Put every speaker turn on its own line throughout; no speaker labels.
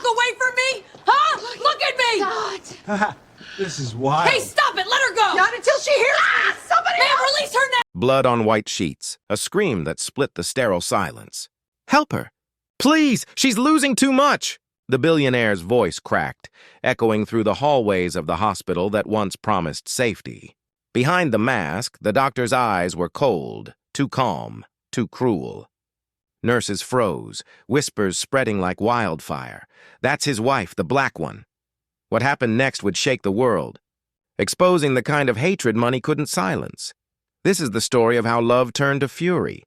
walk away from me? Huh? Look at me!
God.
This is wild.
Hey, stop it! Let her go!
Not until she hears me! Somebody
Ma'am,
else!
release her now!
Blood on white sheets, a scream that split the sterile silence. Help her! Please! She's losing too much! The billionaire's voice cracked, echoing through the hallways of the hospital that once promised safety. Behind the mask, the doctor's eyes were cold, too calm, too cruel. Nurses froze, whispers spreading like wildfire. That's his wife, the black one. What happened next would shake the world, exposing the kind of hatred money couldn't silence. This is the story of how love turned to fury,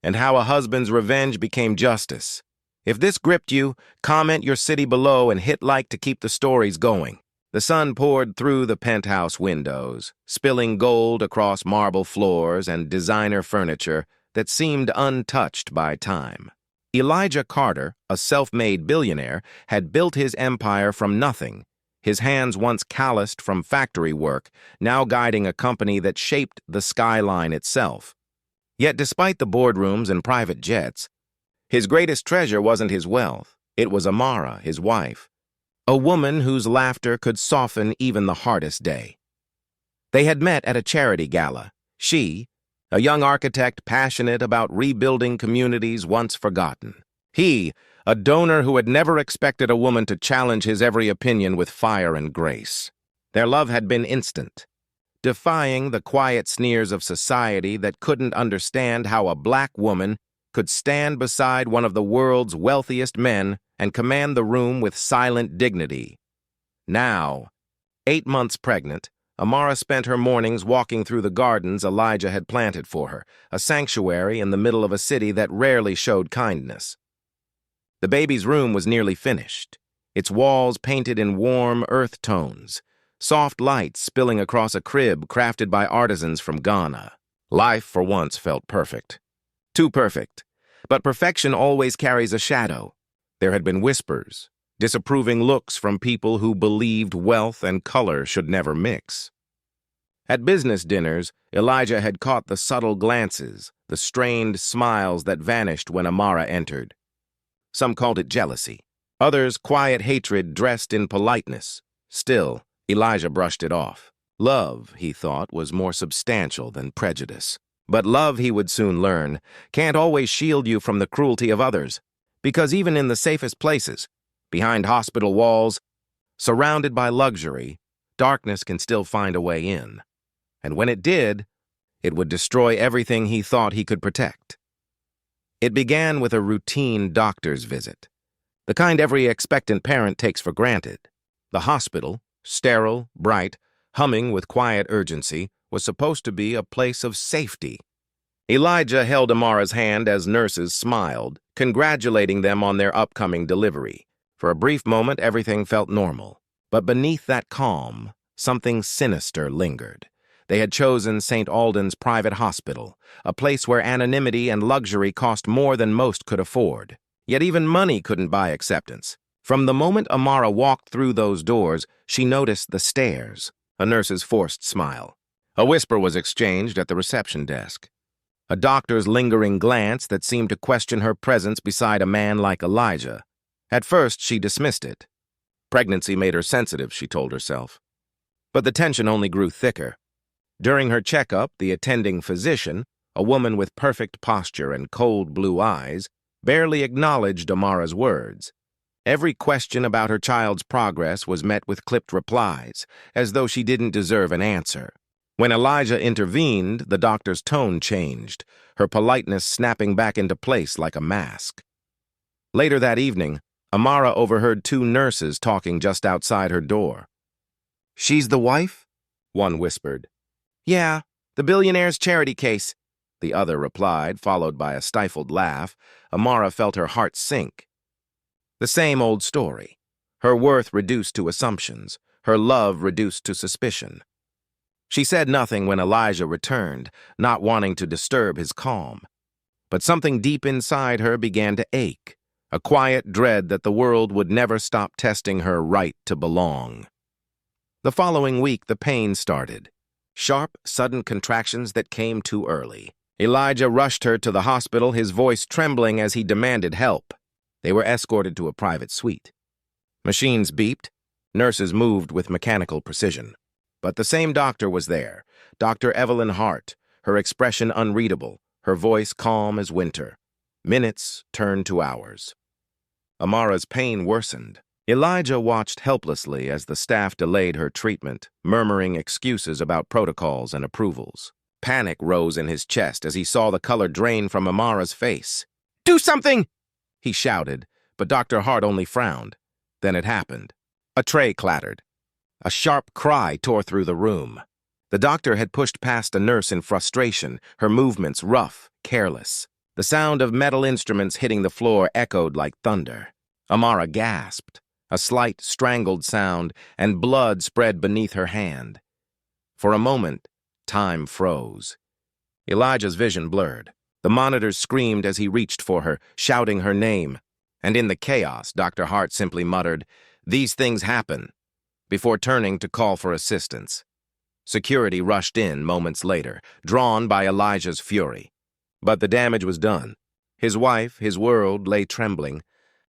and how a husband's revenge became justice. If this gripped you, comment your city below and hit like to keep the stories going. The sun poured through the penthouse windows, spilling gold across marble floors and designer furniture that seemed untouched by time. Elijah Carter, a self-made billionaire, had built his empire from nothing, his hands once calloused from factory work, now guiding a company that shaped the skyline itself. Yet despite the boardrooms and private jets, his greatest treasure wasn't his wealth. It was Amara, his wife, a woman whose laughter could soften even the hardest day. They had met at a charity gala. She, a young architect passionate about rebuilding communities once forgotten. He, a donor who had never expected a woman to challenge his every opinion with fire and grace. Their love had been instant, defying the quiet sneers of society that couldn't understand how a black woman could stand beside one of the world's wealthiest men and command the room with silent dignity. Now, 8 months pregnant, Amara spent her mornings walking through the gardens Elijah had planted for her, a sanctuary in the middle of a city that rarely showed kindness. The baby's room was nearly finished, its walls painted in warm earth tones, soft lights spilling across a crib crafted by artisans from Ghana. Life, for once, felt perfect. Too perfect. But perfection always carries a shadow. There had been whispers, disapproving looks from people who believed wealth and color should never mix. At business dinners, Elijah had caught the subtle glances, the strained smiles that vanished when Amara entered. Some called it jealousy. Others, quiet hatred dressed in politeness. Still, Elijah brushed it off. Love, he thought, was more substantial than prejudice. But love, he would soon learn, can't always shield you from the cruelty of others, because even in the safest places, behind hospital walls, surrounded by luxury, darkness can still find a way in. And when it did, it would destroy everything he thought he could protect. It began with a routine doctor's visit, the kind every expectant parent takes for granted. The hospital, sterile, bright, humming with quiet urgency, was supposed to be a place of safety. Elijah held Amara's hand as nurses smiled, congratulating them on their upcoming delivery. For a brief moment, everything felt normal. But beneath that calm, something sinister lingered. They had chosen St. Alden's private hospital, a place where anonymity and luxury cost more than most could afford. Yet even money couldn't buy acceptance. From the moment Amara walked through those doors, she noticed the stares, a nurse's forced smile. A whisper was exchanged at the reception desk. A doctor's lingering glance that seemed to question her presence beside a man like Elijah. At first, she dismissed it. Pregnancy made her sensitive, she told herself. But the tension only grew thicker. During her checkup, the attending physician, a woman with perfect posture and cold blue eyes, barely acknowledged Amara's words. Every question about her child's progress was met with clipped replies, as though she didn't deserve an answer. When Elijah intervened, the doctor's tone changed, her politeness snapping back into place like a mask. Later that evening, Amara overheard 2 nurses talking just outside her door. "She's the wife?" one whispered. "Yeah, the billionaire's charity case," the other replied, followed by a stifled laugh. Amara felt her heart sink. The same old story. Her worth reduced to assumptions, her love reduced to suspicion. She said nothing when Elijah returned, not wanting to disturb his calm. But something deep inside her began to ache, a quiet dread that the world would never stop testing her right to belong. The following week, the pain started. Sharp, sudden contractions that came too early. Elijah rushed her to the hospital, his voice trembling as he demanded help. They were escorted to a private suite. Machines beeped. Nurses moved with mechanical precision. But the same doctor was there, Dr. Evelyn Hart, her expression unreadable, her voice calm as winter. Minutes turned to hours. Amara's pain worsened. Elijah watched helplessly as the staff delayed her treatment, murmuring excuses about protocols and approvals. Panic rose in his chest as he saw the color drain from Amara's face. "Do something!" he shouted, but Dr. Hart only frowned. Then it happened. A tray clattered. A sharp cry tore through the room. The doctor had pushed past a nurse in frustration, her movements rough, careless. The sound of metal instruments hitting the floor echoed like thunder. Amara gasped, a slight, strangled sound, and blood spread beneath her hand. For a moment, time froze. Elijah's vision blurred. The monitors screamed as he reached for her, shouting her name. And in the chaos, Dr. Hart simply muttered, "These things happen," before turning to call for assistance. Security rushed in moments later, drawn by Elijah's fury. But the damage was done. His wife, his world, lay trembling,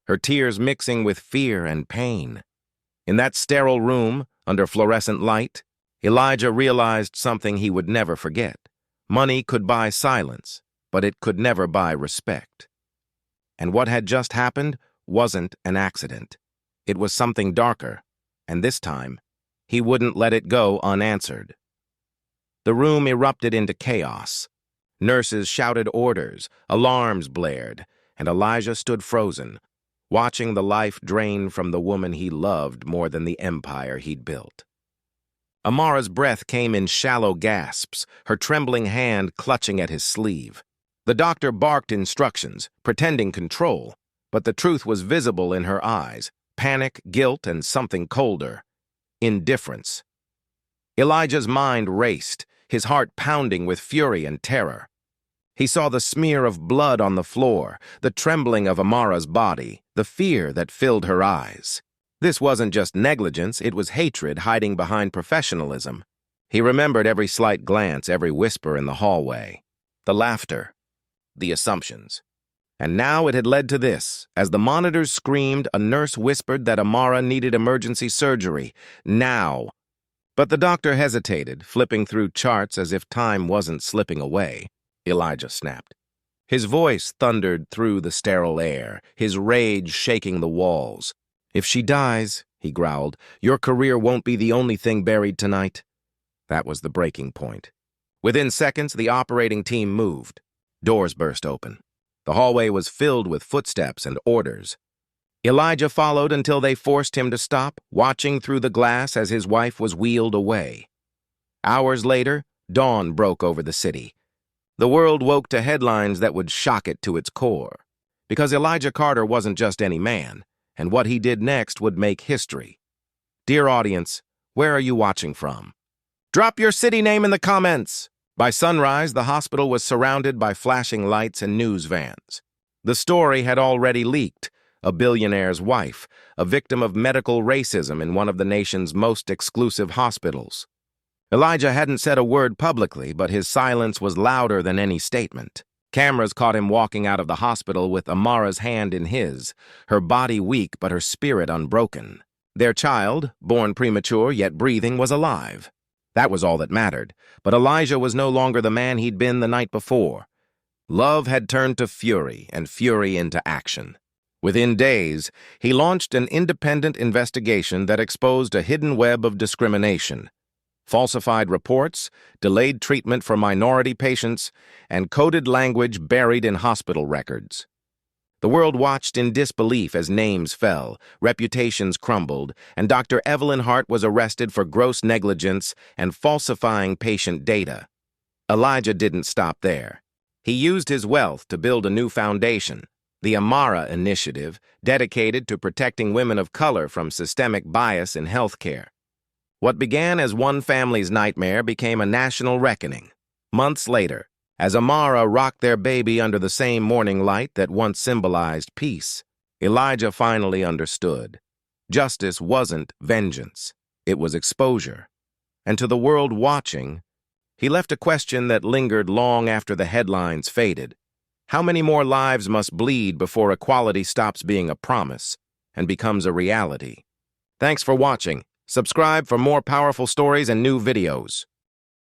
her tears mixing with fear and pain. In that sterile room, under fluorescent light, Elijah realized something he would never forget. Money could buy silence, but it could never buy respect. And what had just happened wasn't an accident. It was something darker, and this time, he wouldn't let it go unanswered. The room erupted into chaos. Nurses shouted orders, alarms blared, and Elijah stood frozen, watching the life drain from the woman he loved more than the empire he'd built. Amara's breath came in shallow gasps, her trembling hand clutching at his sleeve. The doctor barked instructions, pretending control, but the truth was visible in her eyes, panic, guilt, and something colder, indifference. Elijah's mind raced, his heart pounding with fury and terror. He saw the smear of blood on the floor, the trembling of Amara's body, the fear that filled her eyes. This wasn't just negligence, it was hatred hiding behind professionalism. He remembered every slight glance, every whisper in the hallway, the laughter, the assumptions. And now it had led to this. As the monitors screamed, a nurse whispered that Amara needed emergency surgery. Now. But the doctor hesitated, flipping through charts as if time wasn't slipping away. Elijah snapped. His voice thundered through the sterile air, his rage shaking the walls. "If she dies," he growled, "your career won't be the only thing buried tonight." That was the breaking point. Within seconds, the operating team moved. Doors burst open. The hallway was filled with footsteps and orders. Elijah followed until they forced him to stop, watching through the glass as his wife was wheeled away. Hours later, dawn broke over the city. The world woke to headlines that would shock it to its core. Because Elijah Carter wasn't just any man, and what he did next would make history. Dear audience, where are you watching from? Drop your city name in the comments! By sunrise, the hospital was surrounded by flashing lights and news vans. The story had already leaked. A billionaire's wife, a victim of medical racism in one of the nation's most exclusive hospitals. Elijah hadn't said a word publicly, but his silence was louder than any statement. Cameras caught him walking out of the hospital with Amara's hand in his, her body weak but her spirit unbroken. Their child, born premature yet breathing, was alive. That was all that mattered, but Elijah was no longer the man he'd been the night before. Love had turned to fury, and fury into action. Within days, he launched an independent investigation that exposed a hidden web of discrimination. Falsified reports, delayed treatment for minority patients, and coded language buried in hospital records. The world watched in disbelief as names fell, reputations crumbled, and Dr. Evelyn Hart was arrested for gross negligence and falsifying patient data. Elijah didn't stop there. He used his wealth to build a new foundation, the Amara Initiative, dedicated to protecting women of color from systemic bias in healthcare. What began as one family's nightmare became a national reckoning. Months later, as Amara rocked their baby under the same morning light that once symbolized peace, Elijah finally understood. Justice wasn't vengeance. It was exposure. And to the world watching, he left a question that lingered long after the headlines faded. How many more lives must bleed before equality stops being a promise and becomes a reality. Thanks for watching. Subscribe for more powerful stories and new videos.